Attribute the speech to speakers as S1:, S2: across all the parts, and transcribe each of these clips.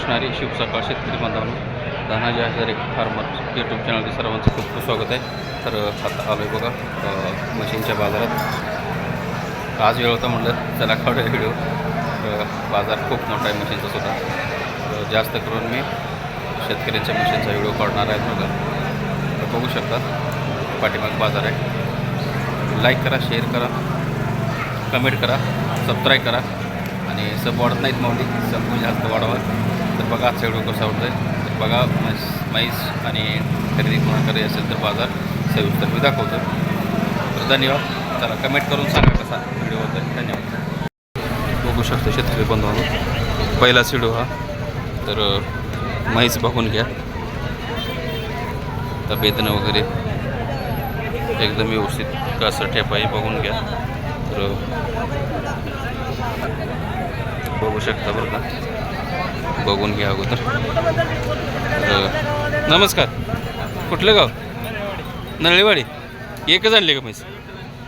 S1: असणारी शिवसकाळ शेतकरी बांधवांनो धनाजी हजारे फार्मर यूट्यूब चॅनलचे सर्वांचं खूप खूप स्वागत आहे. तर आता आलो आहे बघा मशीनच्या बाजारात. आज वेळ होता म्हटलं चला काढूया व्हिडिओ. बाजार खूप मोठा आहे मशीनचा सुद्धा. जास्त करून मी शेतकऱ्यांच्या मशीनचा व्हिडिओ काढणार आहे बघा. तर बघू शकता पाठीमाग बाजार आहे. लाईक करा, शेअर करा, कमेंट करा, सबस्क्राईब करा आणि सब वाढत नाहीत माऊली, सब जास्त वाढवा. तर बघा आजचा व्हिडिओ कसा वाटतं आहे. तर बघा म्हैस आणि खरेदी कोणाकडे असेल तर बाजार सविस्तर मी दाखवतो. तर धन्यवाद. चला कमेंट करून सांगा कसा व्हिडिओ होता. धन्यवाद. बघू शकतो शेतकरी बांधवांनो पहिलाच व्हिडिओ हा. तर म्हैस बघून घ्या, तब्येतनं वगैरे एकदम व्यवस्थित कसं ठेपाही बघून घ्या. तर बघू शकता बरं का, बघून घ्या अगोदर. नमस्कार, कुठलं गाव? नळेवाडी. एकच आणले का म्हैस?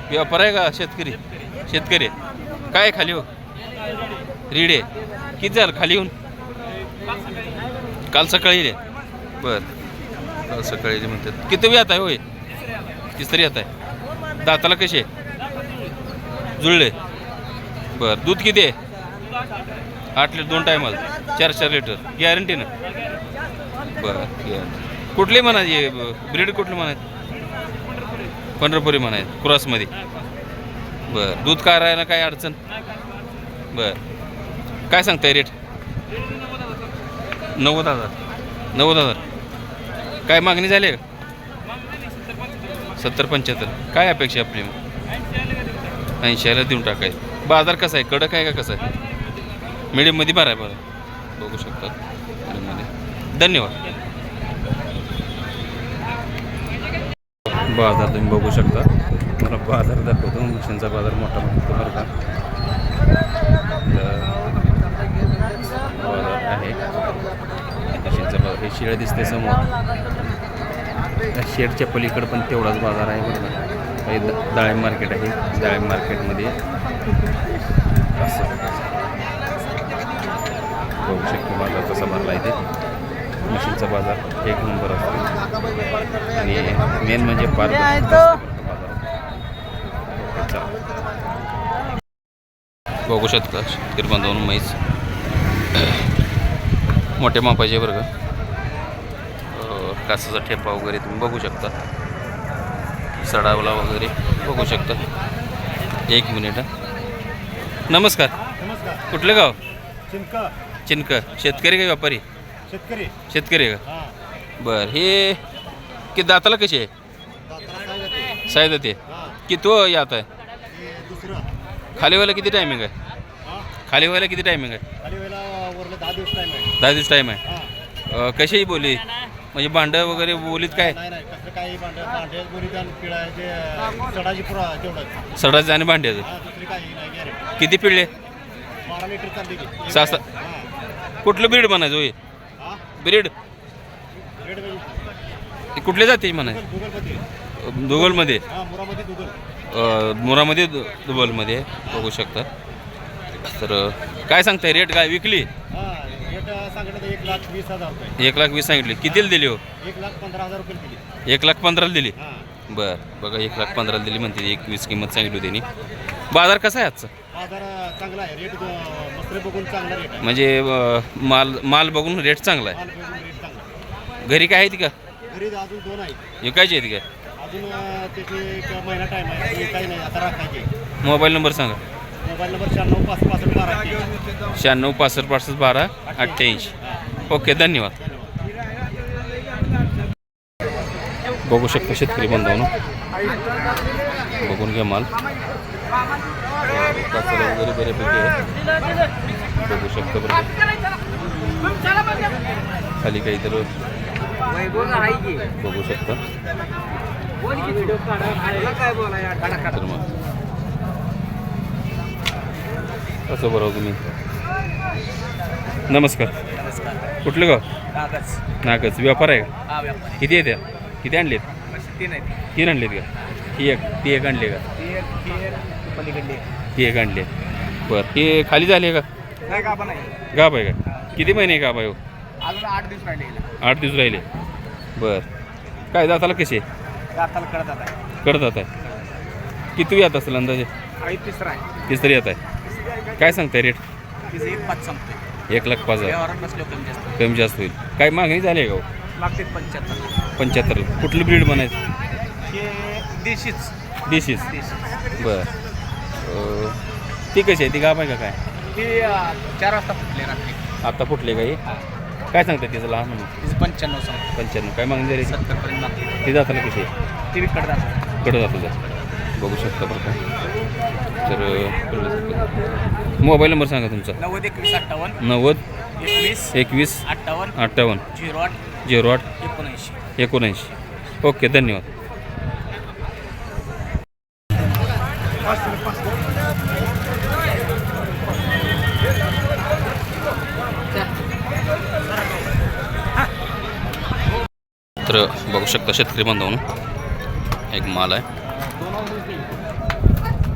S1: व्यापार आहे का शेतकरी? शेतकरी काय खाली हो? रिडे किती झालं खाली येऊन? काल सकाळी रे. बरं, काल सकाळी म्हणतात. किती येत आहे होय? तिसरी येत आहे. दाताला कसे जुळले? बरं, दूध किती आहे? 8 लिटर 2 टायमाला 4 लिटर गॅरंटीनं. बरं, कुठले म्हणायचे ब्रीड? कुठले म्हणायत? पंढरपुरी म्हणायत क्रॉसमध्ये. बरं, दूध काय राहायला काय अडचण? बरं, काय सांगताय रेट? 90,000. 90,000. काय मागणी झाली का? 70-75. काय अपेक्षा आपली? 80ला देऊन टाकायचं. बाजार कसा आहे? कडक आहे का कसा आहे? मिडियममध्ये बरं आहे. बरं, बघू शकता मिडियममध्ये. धन्यवाद. बाजार तुम्ही बघू शकता. मला बाजार दाखवतो. मशीनचा बाजार मोठा मोठा बरं का. बाजार आहे मशीनचा बाजार. हे शेळ दिसते समोर. त्या शेडच्या पलीकडं पण तेवढाच बाजार आहे बरं का. काही डाळिंब मार्केट आहे. डाळिंब मार्केटमध्ये असं बघू शकतो बाजार कसा भरला आहे. ते मशीनचा बाजार एक नंबर असतो आणि मेन म्हणजे बाजार बघू शकता शेतकरी बांधवांनो. म्हैस मोठ्या मापाचे बरं का. कासाचा ठेपा वगैरे तुम्ही बघू शकता. सडावला वगैरे बघू शकता. 1 मिनिट. नमस्कार. कुठलं गाव? चिनकर. शेतकरी का व्यापारी? शेतकरी का? बरं, हे की दाताला कशी आहे? साहेब ते किती यात आहे? खाली व्हायला किती टायमिंग आहे? खाली व्हायला किती टायमिंग आहे? 10 दिवस टाईम आहे. कशी बोली म्हणजे भांडं वगैरे बोलीत काय? सडाचे आणि भांड्याचं किती पिळले? 6-7. कुठलं ब्रीड म्हणायचं होय? ब्रीड कुठले जाते म्हणायचं? दुगलमध्ये. मुरामध्ये दुबलमध्ये बघू शकता. तर काय सांगताय रेट? काय विकली? 1,20,000 सांगितले. कितीला दिली हो?
S2: 1,15,000 रुपये दिली.
S1: 1,15,000 दिली. बरं, बघा 1,15,000 दिली म्हणते. 21 किंमत सांगितली त्यांनी. बाजार कसा आहे आजचा?
S2: बाजार चांगला आहे. रेट मस्त बघून चांगला रेट आहे.
S1: म्हणजे माल बघून रेट चांगला आहे.
S2: रेट चांगला.
S1: घरी काय आहेत का?
S2: घरी अजून 2 आहेत.
S1: विकायचे आहेत का?
S2: अजून त्याची 1 महिना टाईम आहे. काही नाही, आता राखायचे.
S1: मोबाईल नंबर सांगा.
S2: Mobile number 96656512.
S1: 9665651288. ओके, धन्यवाद. बघू शकता शेतकरी बांधवांनो. बघून घ्या माल. कासाला वगैरे बऱ्यापैकी आहे. बघू शकता बरं. खाली काही तर बघू शकता. तर मग असं बरोबर तुम्ही. नमस्कार. कुठलं गाव? नागच. व्यापार आहे का? किती आहे त्या? किती आणलेत? 3 आणलेत का? ती एक आणली का? ती एक आणली. बरं, हे खाली झाले का? गाभ आहे का? किती महिने गाभ आहे हो?
S2: अजून 8 दिवस राहिले
S1: 8 दिवस राहिले. बर काय जाताला कसे
S2: दाताला कळतात आहे
S1: कडदात आहे. किती येत असेल अंदाजे?
S2: आणि तिसरा आहे
S1: तीस तरी येत आहे. काय सांगताय रेट?
S2: तिचं 1,5 संपते
S1: 1,05,000.
S2: व्यवहारात बसलो कमी जास्त
S1: कमी जास्त होईल. काय मागणी झाली आहे का हो?
S2: मागते 75.
S1: 75. कुठलं ब्रीड बनायचं?
S2: हे देशीच
S1: देशीच.
S2: देशी
S1: बर ती कशी आहे? ती गाभ आहे का काय?
S2: हे 4 वाजता फुटले रात्री.
S1: आत्ता फुटले काही. काय सांगतात तिचं लहान म्हणून?
S2: तिचं 95 संपते
S1: 95. काय मागणी झाली?
S2: 70 पर्यंत मागते.
S1: ती जाताला कशी आहे?
S2: ती विकत जातात
S1: कडं जातो जास्त. बघू शकता बरं का. तर मोबाईल नंबर सांगा तुमचा.
S2: 90 21 58
S1: 90
S2: 21
S1: 21
S2: 58
S1: 58
S2: 08
S1: 08
S2: 19.
S1: 19. ओके धन्यवाद. तर बघू शकता शेतकरी बांधवांनो एक माल आहे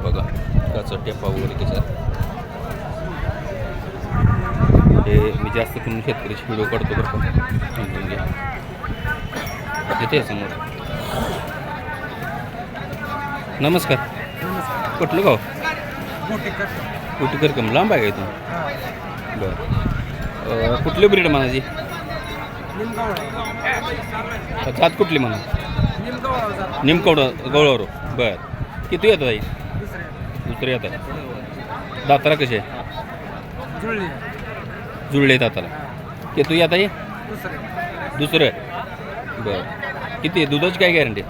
S1: बघा. त्याचा टेपा वगैरे त्याचा हे मी जास्त करून शेतकऱ्याचे व्हिडिओ काढतो बरं का. समजून घ्या. येते आहे समोर. नमस्कार. कुठलं गाव? कुठे कम लांब आहे का इथून? बरं कुठली ब्रीड म्हणायची? जात कुठली म्हणा? निमकवडा गवळावर. बर किती येत आहे? दुसरे येत आहे. दाताला कसे आहे? जुळले दाताला. किती येत आहे? दुसरं. बर किती दुधाची काय गॅरंटी?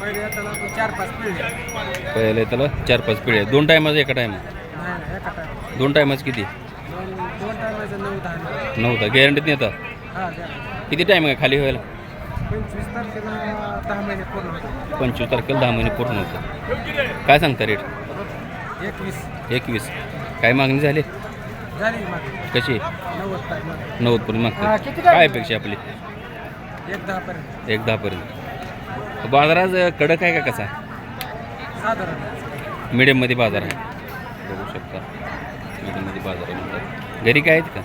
S1: पहिल्या त्याला 4-5 पिढ्या. 2 टायमाचं एका टायमा? 2 टायमाचं किती? 9 दा गॅरंटीत येतात. किती टाईम आहे खाली व्हायला? 25 तारखेला 10 महिने पूर्ण होतं. काय सांगता रेट? 21. काय मागणी झाली? कशी? 90 पर्यंत मागते. काय अपेक्षा आपली? 1,10 पर्यंत. बाजार आज कडक आहे का कसा? मिडियममध्ये बाजार आहे. बघू शकता मिडियममध्ये बाजार आहे म्हणतात. घरी काय आहेत का?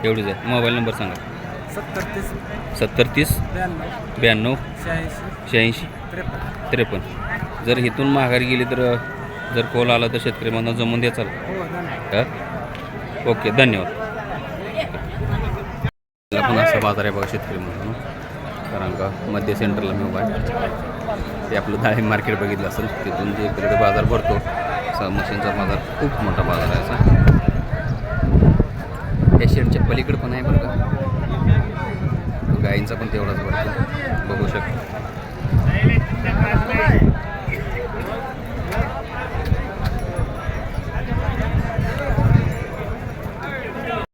S1: एवढीच आहे. मोबाईल नंबर सांगा. 70 30 92 86 53. जर इथून माघारी गेली तर जर कॉल आला तर शेतकरी म्हणून जमून द्याचाल का? ओके धन्यवाद. पण असा बाजार आहे बघा शेतकरी म्हणून. कारण का मध्य सेंटरला मी उभा आहे. ते आपलं डाळिंब मार्केट बघितलं असेल. तिथून जे इकडे बाजार भरतो असा मशीनचा बाजार खूप मोठा बाजार आहे असा. त्या शेडच्या पलीकडे पण आहे बरं का. गायींचा पण तेवढाच भरतो बघू शकतो.